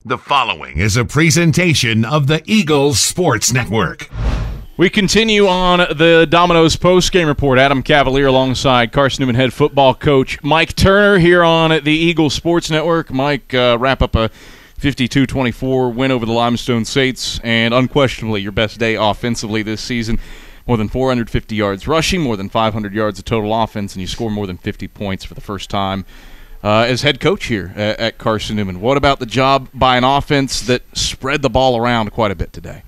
The following is a presentation of the Eagles Sports Network. We continue on the Domino's post-game report. Adam Cavalier alongside Carson-Newman head football coach Mike Turner here on the Eagles Sports Network. Mike, wrap up a 52-24 win over the Limestone Saints, and unquestionably your best day offensively this season. More than 450 yards rushing, more than 500 yards of total offense, and you score more than 50 points for the first time as head coach here at Carson-Newman. What about the job by an offense that spread the ball around quite a bit today?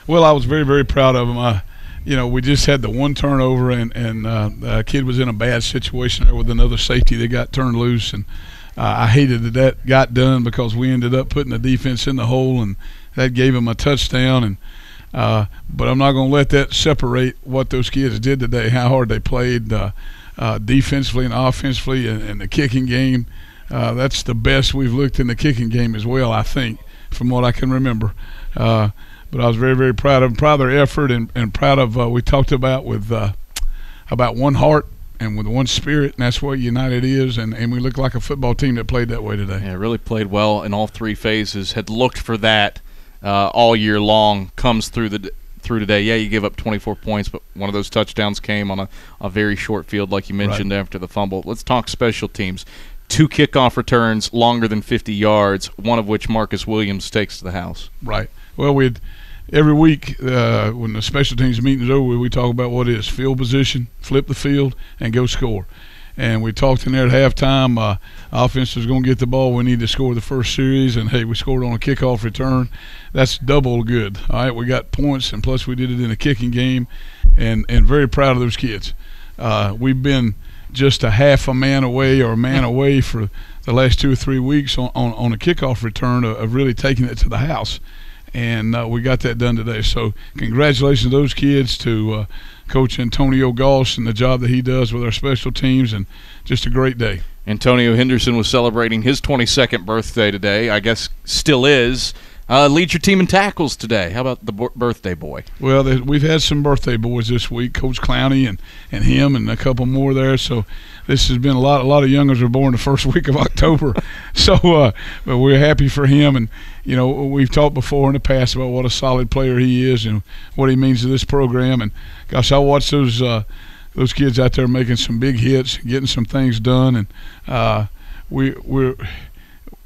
Well, I was very, very proud of them. We just had the one turnover, and a kid was in a bad situation there with another safety that got turned loose, and I hated that got done because we ended up putting the defense in the hole, and that gave them a touchdown. And but I'm not going to let that separate what those kids did today, how hard they played defensively and offensively, and the kicking game. That's the best we've looked in the kicking game as well, I think, from what I can remember. But I was very, very proud of their effort, and proud of we talked about one heart and with one spirit, and that's what United is, and we look like a football team that played that way today. Yeah, really played well in all three phases, had looked for that all year long, comes through today. Yeah, you give up 24 points, but one of those touchdowns came on a very short field, like you mentioned, right after the fumble. Let's talk special teams. 2 kickoff returns longer than 50 yards, one of which Marcus Williams takes to the house. Right. Well, every week when the special teams meeting is over, we talk about what is field position, flip the field, and go score. And we talked in there at halftime, offense is going to get the ball. We need to score the first series, and, hey, we scored on a kickoff return. That's double good. All right, we got points, and plus we did it in a kicking game, and very proud of those kids. We've been just a half a man away or a man away for the last 2 or 3 weeks on a kickoff return of really taking it to the house. And we got that done today. So congratulations to those kids, to Coach Antonio Goss and the job that he does with our special teams, and just a great day. Antonio Henderson was celebrating his 22nd birthday today. I guess still is. Leads your team in tackles today. How about the birthday boy? Well, we've had some birthday boys this week, Coach Clowney and him and a couple more there. So this has been a lot of youngers were born the first week of October. So but we're happy for him. And, we've talked before in the past about what a solid player he is and what he means to this program. And, gosh, I watched those kids out there making some big hits, getting some things done. And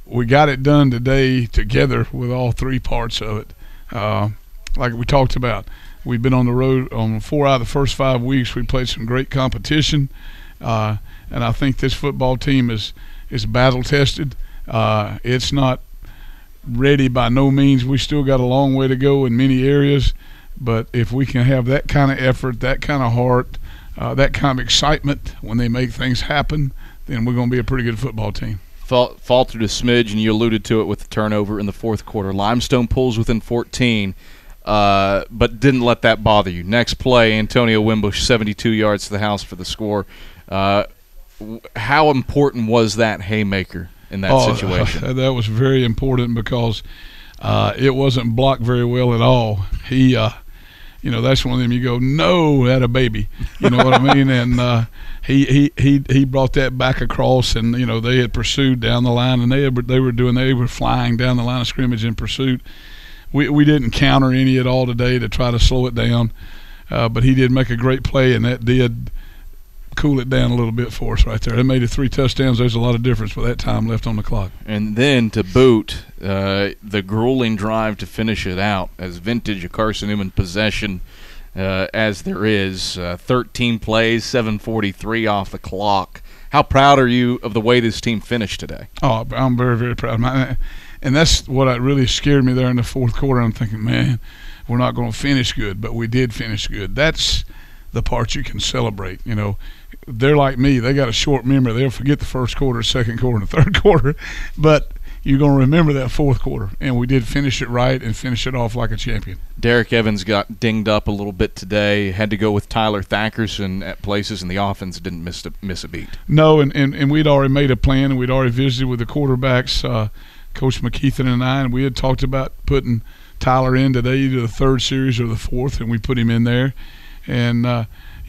we got it done today together with all three parts of it. Like we talked about, we've been on the road on 4 out of the first 5 weeks. We played some great competition, and I think this football team is battle-tested. It's not ready by no means. We still got a long way to go in many areas, but if we can have that kind of effort, that kind of heart, that kind of excitement when they make things happen, then we're going to be a pretty good football team. Faltered a smidge, and you alluded to it with the turnover in the fourth quarter. Limestone pulls within 14, but didn't let that bother you. Next play, Antonio Wimbush, 72 yards to the house for the score. How important was that haymaker in that situation? That was very important because it wasn't blocked very well at all. He that's one of them you go, no, that a baby. You know what I mean? And he brought that back across, and they had pursued down the line, and they were flying down the line of scrimmage in pursuit. We didn't counter any at all today to try to slow it down, but he did make a great play, and that did cool it down a little bit for us right there. It made it 3 touchdowns. There's a lot of difference with that time left on the clock. And then to boot, the grueling drive to finish it out, as vintage a Carson-Newman possession as there is. 13 plays, 7:43 off the clock. How proud are you of the way this team finished today? Oh, I'm very, very proud. And that's what really scared me there in the fourth quarter. I'm thinking, man, we're not going to finish good, but we did finish good. That's the part you can celebrate. They're like me. They got a short memory. They'll forget the first quarter, second quarter, and the third quarter. But you're going to remember that fourth quarter. And we did finish it right and finish it off like a champion. Derek Evans got dinged up a little bit today. Had to go with Tyler Thackerson at places, and the offense didn't miss a beat. No, and we'd already made a plan, and we'd already visited with the quarterbacks, Coach McKeithen and I, and we had talked about putting Tyler in today, either the third series or the fourth, and we put him in there. And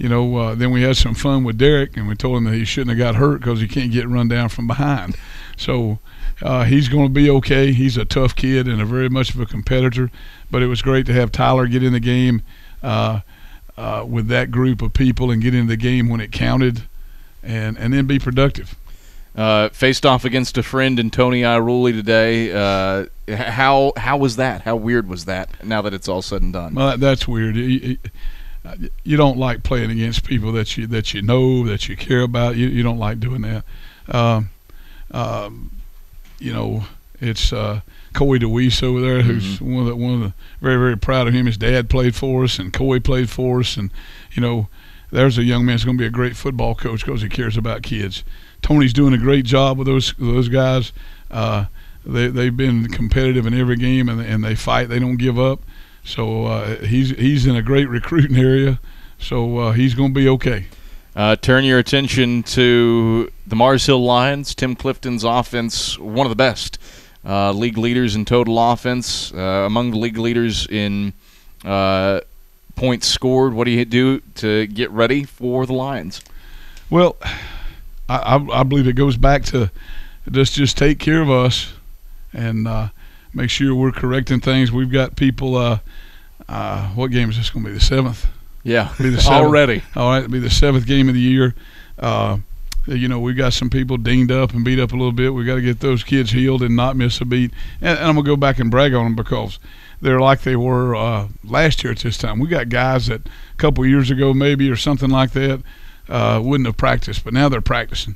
then we had some fun with Derek, and we told him that he shouldn't have got hurt because he can't get run down from behind. So he's going to be okay. He's a tough kid and a very much of a competitor. But it was great to have Tyler get in the game with that group of people and get in the game when it counted, and then be productive. Faced off against a friend in Tony Iruli today. How was that? How weird was that? Now that it's all said and done. Well, that's weird. You don't like playing against people that you know, that you care about. You don't like doing that. It's Coy DeWeese over there, who's one of the very, very proud of him. His dad played for us, and Coy played for us, and there's a young man who's going to be a great football coach because he cares about kids. Tony's doing a great job with those guys. They've been competitive in every game, and they fight. They don't give up. So he's in a great recruiting area. So he's going to be okay. Turn your attention to the Mars Hill Lions. Tim Clifton's offense, one of the best league leaders in total offense, among the league leaders in points scored. What do you do to get ready for the Lions? Well, I believe it goes back to just take care of us and make sure we're correcting things. We've got people. What game is this going to be? The 7th. Yeah, be the 7th. Already. All right, it'll be the 7th game of the year. We've got some people dinged up and beat up a little bit. We've got to get those kids healed and not miss a beat. And I'm going to go back and brag on them because they're like they were last year at this time. We got guys that a couple years ago maybe or something like that wouldn't have practiced, but now they're practicing.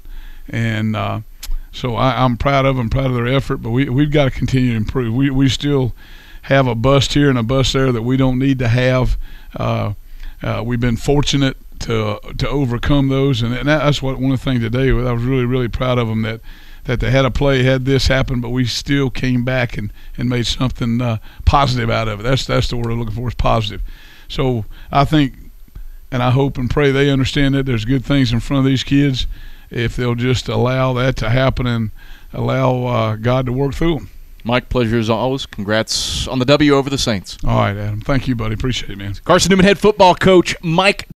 And so I'm proud of them, proud of their effort, but we've got to continue to improve. We still have a bust here and a bust there that we don't need to have. We've been fortunate to overcome those, and that's one of the things today. I was really, really proud of them that they had a play, had this happen, but we still came back and made something positive out of it. That's the word I'm looking for, is positive. So I think, and I hope and pray they understand that there's good things in front of these kids if they'll just allow that to happen and allow God to work through them. Mike, pleasure as always. Congrats on the W over the Saints. All right, Adam. Thank you, buddy. Appreciate it, man. Carson-Newman head football coach Mike